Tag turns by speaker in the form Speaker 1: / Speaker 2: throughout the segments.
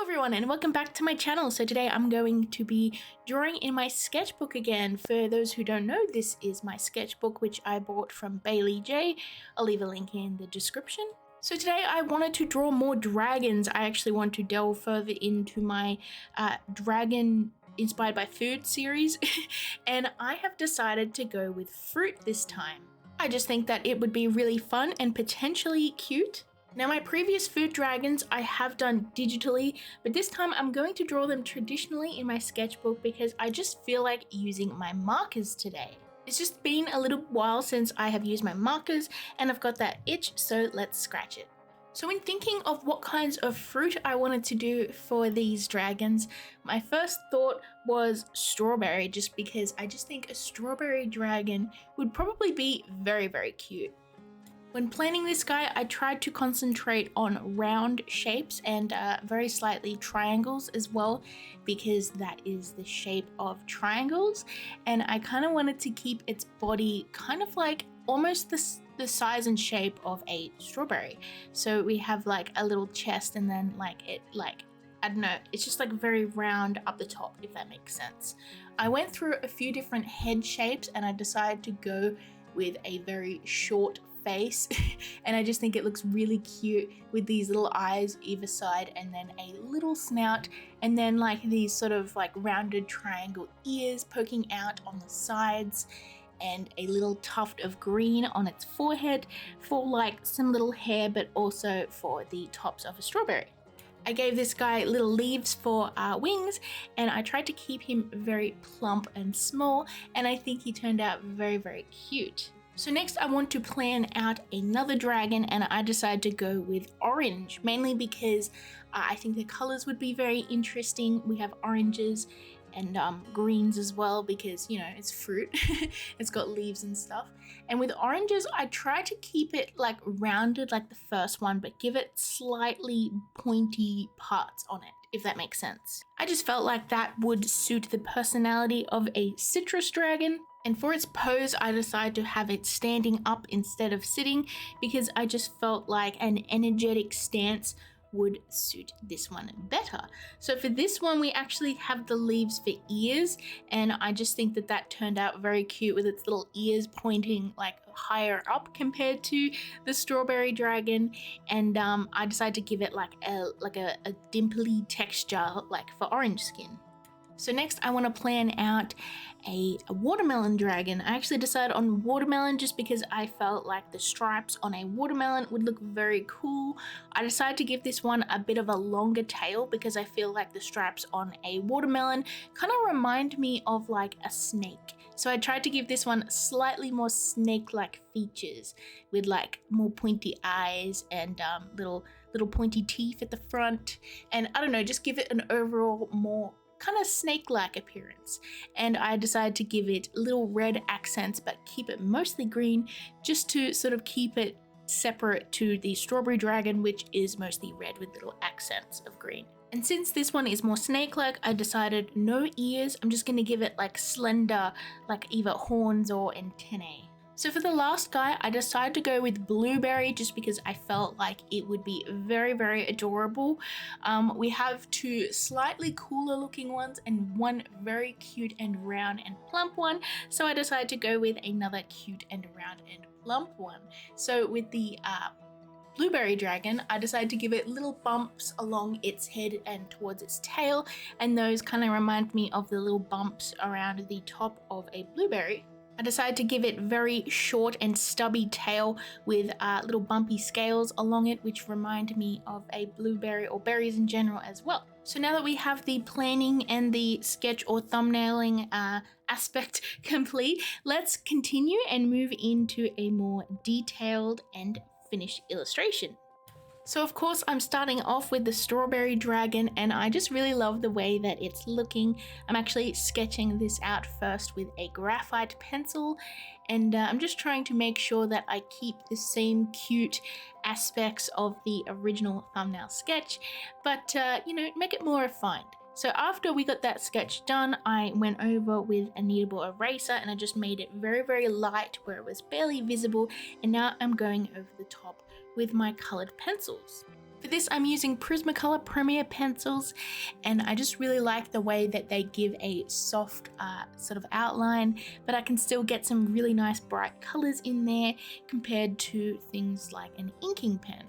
Speaker 1: everyone and welcome back to my channel. So today I'm going to be drawing in my sketchbook again. For those who don't know, this is my sketchbook which I bought from Baylee Jae. I'll leave a link in the description. So today I wanted to draw more dragons. I actually want to delve further into my dragon inspired by food series and I have decided to go with fruit this time. I just think that it would be really fun and potentially cute. Now my previous food dragons I have done digitally, but this time I'm going to draw them traditionally in my sketchbook because I just feel like using my markers today. It's just been a little while since I have used my markers and I've got that itch, so let's scratch it. So when thinking of what kinds of fruit I wanted to do for these dragons, my first thought was strawberry, just because I just think a strawberry dragon would probably be very cute. When planning this guy, I tried to concentrate on round shapes and very slightly triangles as well, because that is the shape of triangles, and I kind of wanted to keep its body kind of like almost the size and shape of a strawberry. So we have like a little chest and then I don't know, it's just like very round up the top, if that makes sense. I went through a few different head shapes and I decided to go with a very short face and I just think it looks really cute with these little eyes either side and then a little snout and then like these sort of like rounded triangle ears poking out on the sides and a little tuft of green on its forehead for like some little hair, but also for the tops of a strawberry. I gave this guy little leaves for wings and I tried to keep him very plump and small, and I think he turned out very cute. So next I want to plan out another dragon and I decided to go with orange, mainly because I think the colors would be very interesting. We have oranges and greens as well because, you know, it's fruit. It's got leaves and stuff. And with oranges, I try to keep it like rounded like the first one, but give it slightly pointy parts on it, if that makes sense. I just felt like that would suit the personality of a citrus dragon. And for its pose, I decided to have it standing up instead of sitting because I just felt like an energetic stance would suit this one better. So for this one, we actually have the leaves for ears, and I just think that that turned out very cute with its little ears pointing like higher up compared to the strawberry dragon. And I decided to give it like a dimply texture like for orange skin. So next I want to plan out a watermelon dragon. I actually decided on watermelon just because I felt like the stripes on a watermelon would look very cool. I decided to give this one a bit of a longer tail because I feel like the stripes on a watermelon kind of remind me of like a snake. So I tried to give this one slightly more snake-like features with like more pointy eyes and little pointy teeth at the front, and I don't know, just give it an overall more kind of snake-like appearance. And I decided to give it little red accents but keep it mostly green, just to sort of keep it separate to the strawberry dragon, which is mostly red with little accents of green. And since this one is more snake-like, I decided no ears. I'm just going to give it like slender, like either horns or antennae. So for the last guy, I decided to go with blueberry just because I felt like it would be very adorable. We have two slightly cooler looking ones and one very cute and round and plump one. So I decided to go with another cute and round and plump one. So with the blueberry dragon, I decided to give it little bumps along its head and towards its tail, and those kind of remind me of the little bumps around the top of a blueberry. I decided to give it very short and stubby tail with little bumpy scales along it, which remind me of a blueberry or berries in general as well. So now that we have the planning and the sketch or thumbnailing aspect complete, let's continue and move into a more detailed and finished illustration. So of course I'm starting off with the strawberry dragon, and I just really love the way that it's looking. I'm actually sketching this out first with a graphite pencil, and I'm just trying to make sure that I keep the same cute aspects of the original thumbnail sketch, but you know, make it more refined. So after we got that sketch done, I went over with a kneadable eraser and I just made it very light where it was barely visible, and now I'm going over the top with my colored pencils. For this, I'm using Prismacolor Premier pencils, and I just really like the way that they give a soft sort of outline, but I can still get some really nice bright colors in there compared to things like an inking pen.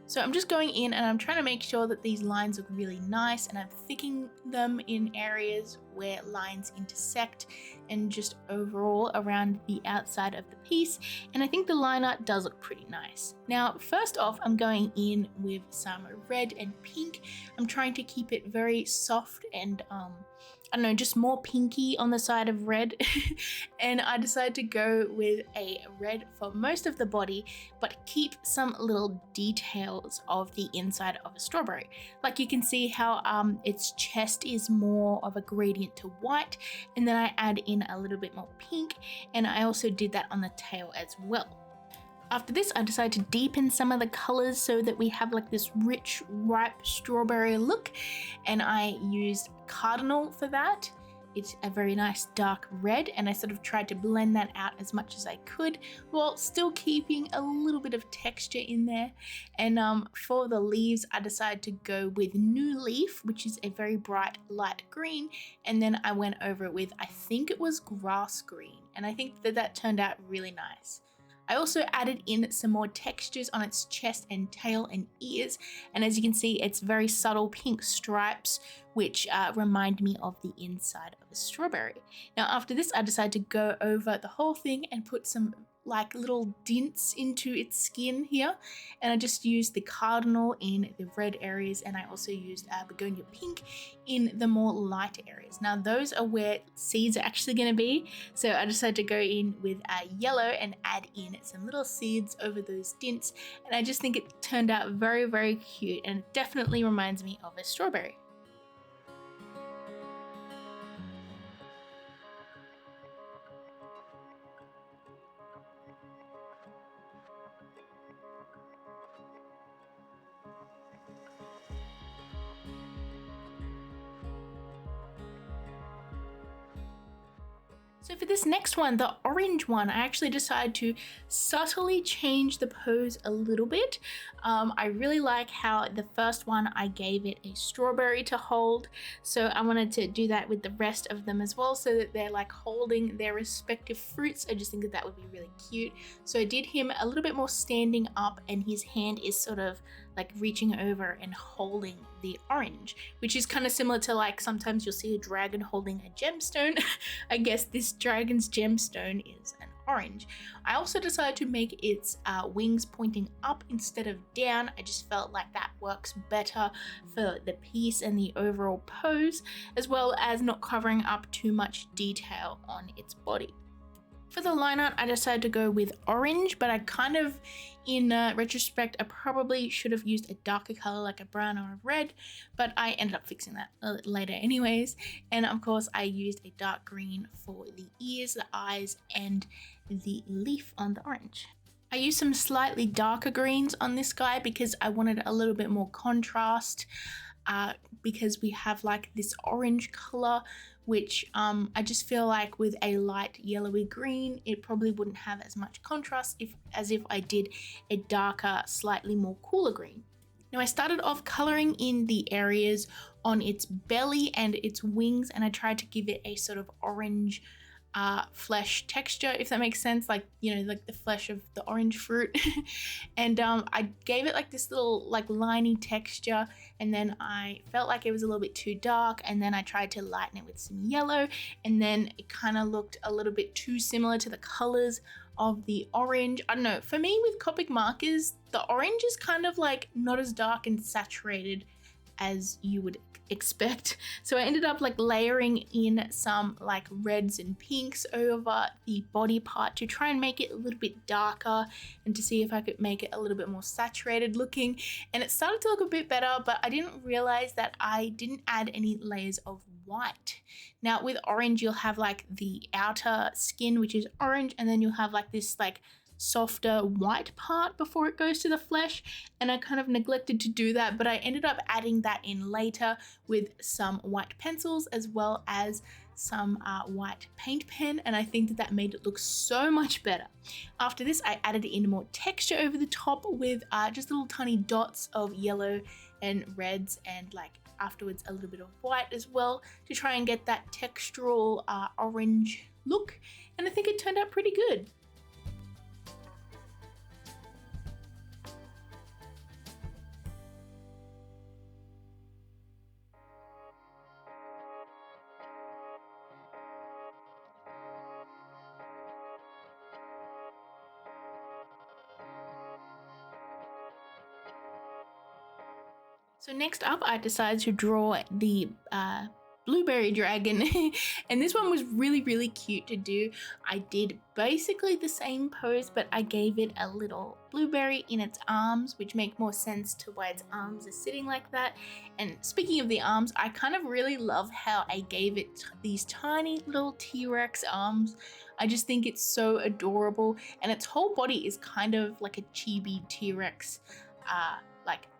Speaker 1: So I'm just going in and I'm trying to make sure that these lines look really nice, and I'm thickening them in areas where lines intersect and just overall around the outside of the piece. And I think the line art does look pretty nice. Now, first off, I'm going in with some red and pink. I'm trying to keep it very soft and I don't know, just more pinky on the side of red. And I decided to go with a red for most of the body, but keep some little details of the inside of a strawberry. Like you can see how its chest is more of a gradient to white, and then I add in a little bit more pink, and I also did that on the tail as well. After this, I decided to deepen some of the colors so that we have like this rich, ripe strawberry look, and I used Cardinal for that. It's a very nice dark red, and I sort of tried to blend that out as much as I could while still keeping a little bit of texture in there. And for the leaves, I decided to go with New Leaf, which is a very bright light green, and then I went over it with, I think it was grass green, and I think that that turned out really nice. I also added in some more textures on its chest and tail and ears, and as you can see, it's very subtle pink stripes which remind me of the inside of a strawberry. Now after this, I decided to go over the whole thing and put some like little dints into its skin here, and I just used the Cardinal in the red areas, and I also used Begonia Pink in the more light areas. Now those are where seeds are actually going to be, so I decided to go in with yellow and add in some little seeds over those dints, and I just think it turned out very, very cute, and it definitely reminds me of a strawberry. So for this next one, the orange one, I actually decided to subtly change the pose a little bit. I really like how the first one I gave it a strawberry to hold, so I wanted to do that with the rest of them as well, so that they're like holding their respective fruits. I just think that that would be really cute. So I did him a little bit more standing up, and his hand is sort of like reaching over and holding the orange, which is kind of similar to like sometimes you'll see a dragon holding a gemstone. I guess this dragon's gemstone is an orange. I also decided to make its wings pointing up instead of down. I just felt like that works better for the piece and the overall pose, as well as not covering up too much detail on its body. For the line art, I decided to go with orange, but I kind of, in retrospect, I probably should have used a darker color like a brown or a red, but I ended up fixing that later anyways. And of course, I used a dark green for the ears, the eyes, and the leaf on the orange. I used some slightly darker greens on this guy because I wanted a little bit more contrast, because we have like this orange color, which I just feel like with a light yellowy green, it probably wouldn't have as much contrast as if I did a darker, slightly more cooler green. Now I started off coloring in the areas on its belly and its wings, and I tried to give it a sort of orange flesh texture, if that makes sense, like, you know, like the flesh of the orange fruit. And I gave it like this little like liney texture, and then I felt like it was a little bit too dark, and then I tried to lighten it with some yellow, and then it kind of looked a little bit too similar to the colors of the orange. I don't know, for me with Copic markers, the orange is kind of like not as dark and saturated as you would expect. So I ended up like layering in some like reds and pinks over the body part to try and make it a little bit darker and to see if I could make it a little bit more saturated looking. And it started to look a bit better, but I didn't realize that I didn't add any layers of white. Now with orange, you'll have like the outer skin, which is orange, and then you'll have like this like softer white part before it goes to the flesh, and I kind of neglected to do that, but I ended up adding that in later with some white pencils as well as some white paint pen, and I think that that made it look so much better. After this, I added in more texture over the top with just little tiny dots of yellow and reds, and like afterwards a little bit of white as well to try and get that textural orange look, and I think it turned out pretty good. So next up, I decided to draw the blueberry dragon and this one was really cute to do. I did basically the same pose, but I gave it a little blueberry in its arms, which make more sense to why its arms are sitting like that. And speaking of the arms, I kind of really love how I gave it these tiny little T-Rex arms. I just think it's so adorable, and its whole body is kind of like a chibi T-Rex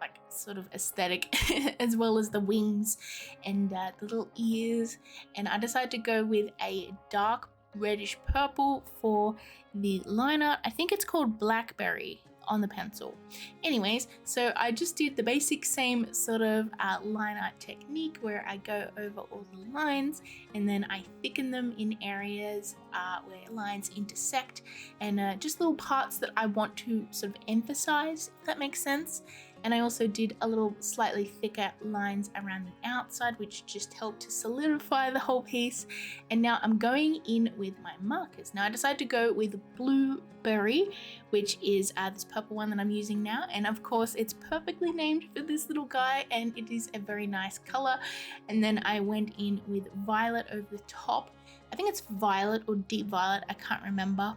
Speaker 1: like sort of aesthetic as well as the wings and the little ears. And I decided to go with a dark reddish purple for the line art. I think it's called Blackberry on the pencil. Anyways, so I just did the basic same sort of line art technique where I go over all the lines and then I thicken them in areas where lines intersect, and just little parts that I want to sort of emphasize, if that makes sense. And I also did a little slightly thicker lines around the outside, which just helped to solidify the whole piece. And now I'm going in with my markers. Now I decided to go with Blueberry, which is this purple one that I'm using now. And of course it's perfectly named for this little guy, and it is a very nice color. And then I went in with Violet over the top. I think it's violet or deep violet, I can't remember,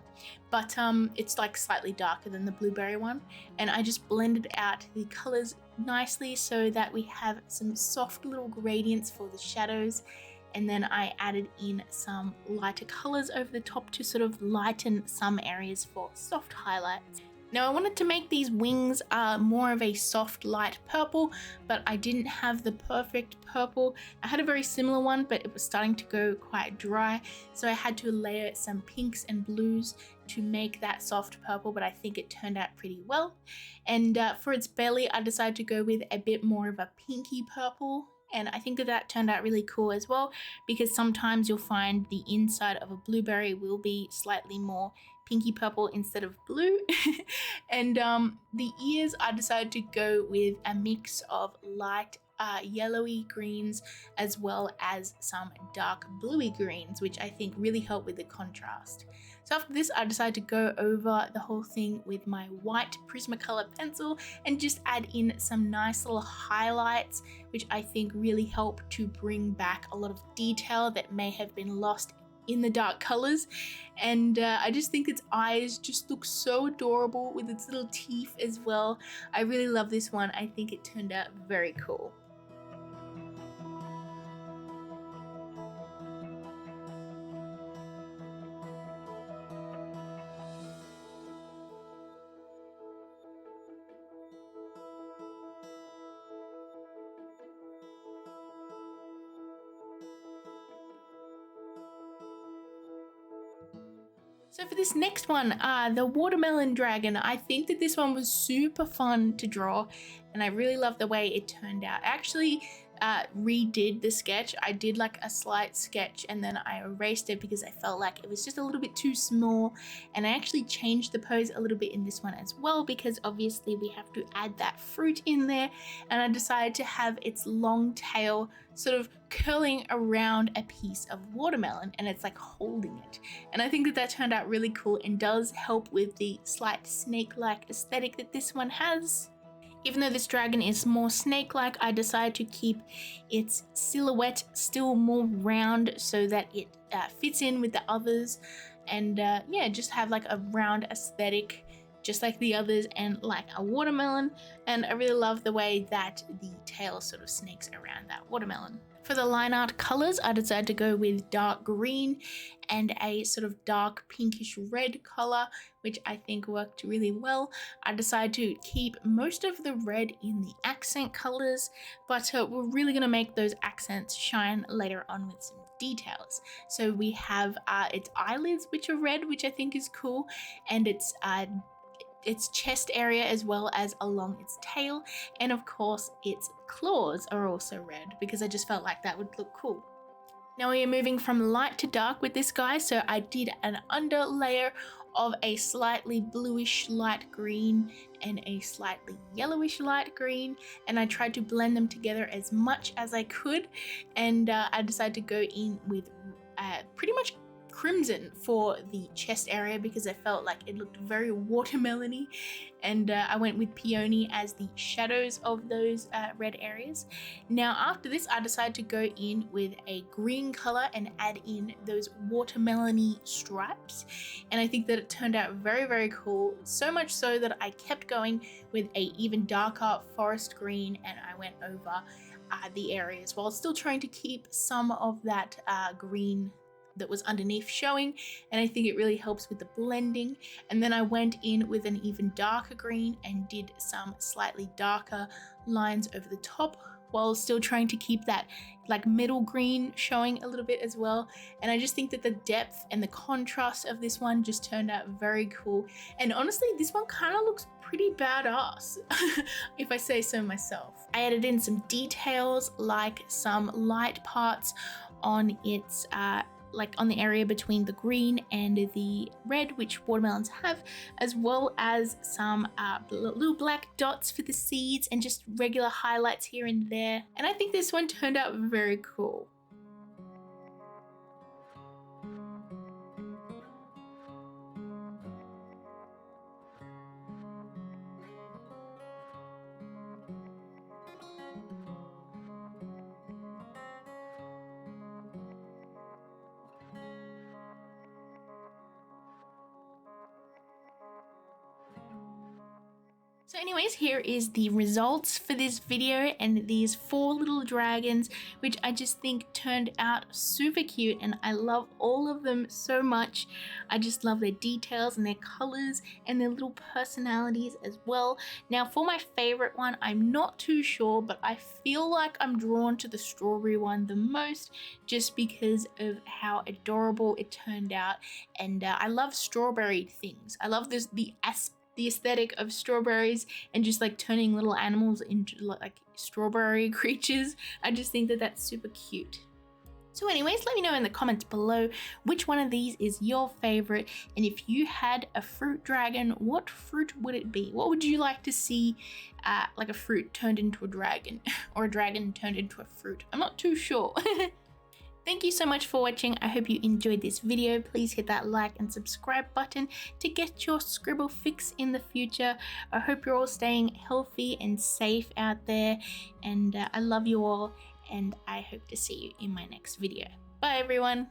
Speaker 1: but it's like slightly darker than the blueberry one, and I just blended out the colors nicely so that we have some soft little gradients for the shadows, and then I added in some lighter colors over the top to sort of lighten some areas for soft highlights. Now I wanted to make these wings more of a soft light purple, but I didn't have the perfect purple. I had a very similar one, but it was starting to go quite dry, so I had to layer some pinks and blues to make that soft purple, but I think it turned out pretty well. And for its belly, I decided to go with a bit more of a pinky purple. And I think that that turned out really cool as well, because sometimes you'll find the inside of a blueberry will be slightly more pinky purple instead of blue. And the ears, I decided to go with a mix of light yellowy greens as well as some dark bluey greens, which I think really help with the contrast. So after this, I decided to go over the whole thing with my white Prismacolor pencil and just add in some nice little highlights, which I think really help to bring back a lot of detail that may have been lost in the dark colors. And I just think its eyes just look so adorable with its little teeth as well. I really love this one. I think it turned out very cool. So for this next one, the watermelon dragon, I think that this one was super fun to draw, and I really love the way it turned out. I actually redid the sketch. I did like a slight sketch and then I erased it because I felt like it was just a little bit too small, and I actually changed the pose a little bit in this one as well, because obviously we have to add that fruit in there, and I decided to have its long tail sort of curling around a piece of watermelon, and it's like holding it. And I think that that turned out really cool and does help with the slight snake-like aesthetic that this one has. Even though this dragon is more snake-like, I decided to keep its silhouette still more round so that it fits in with the others, and yeah, just have like a round aesthetic just like the others and like a watermelon, and I really love the way that the tail sort of snakes around that watermelon. For the line art colors, I decided to go with dark green and a sort of dark pinkish red color, which I think worked really well. I decided to keep most of the red in the accent colors, but we're really going to make those accents shine later on with some details. So we have its eyelids, which are red, which I think is cool, and its chest area as well as along its tail, and of course its claws are also red because I just felt like that would look cool. Now we are moving from light to dark with this guy, so I did an under layer of a slightly bluish light green and a slightly yellowish light green, and I tried to blend them together as much as I could, and I decided to go in with pretty much crimson for the chest area because I felt like it looked very watermelony, and I went with peony as the shadows of those red areas. Now after this, I decided to go in with a green color and add in those watermelony stripes, and I think that it turned out very, very cool, so much so that I kept going with a even darker forest green, and I went over the areas while still trying to keep some of that green that was underneath showing, and I think it really helps with the blending. And then I went in with an even darker green and did some slightly darker lines over the top while still trying to keep that like middle green showing a little bit as well. And I just think that the depth and the contrast of this one just turned out very cool, and honestly this one kind of looks pretty badass if I say so myself. I added in some details like some light parts on its like on the area between the green and the red, which watermelons have, as well as some little black dots for the seeds and just regular highlights here and there. And I think this one turned out very cool. So anyways, here is the results for this video and these 4 little dragons, which I just think turned out super cute, and I love all of them so much. I just love their details and their colors and their little personalities as well. Now for my favorite one, I'm not too sure, but I feel like I'm drawn to the strawberry one the most, just because of how adorable it turned out. And I love strawberry things. I love the aesthetic of strawberries and just like turning little animals into like strawberry creatures. I just think that that's super cute. So anyways, let me know in the comments below which one of these is your favorite, and if you had a fruit dragon, what fruit would it be? What would you like to see like a fruit turned into a dragon or a dragon turned into a fruit? I'm not too sure. Thank you so much for watching. I hope you enjoyed this video. Please hit that like and subscribe button to get your scribble fix in the future. I hope you're all staying healthy and safe out there, and I love you all, and I hope to see you in my next video. Bye everyone.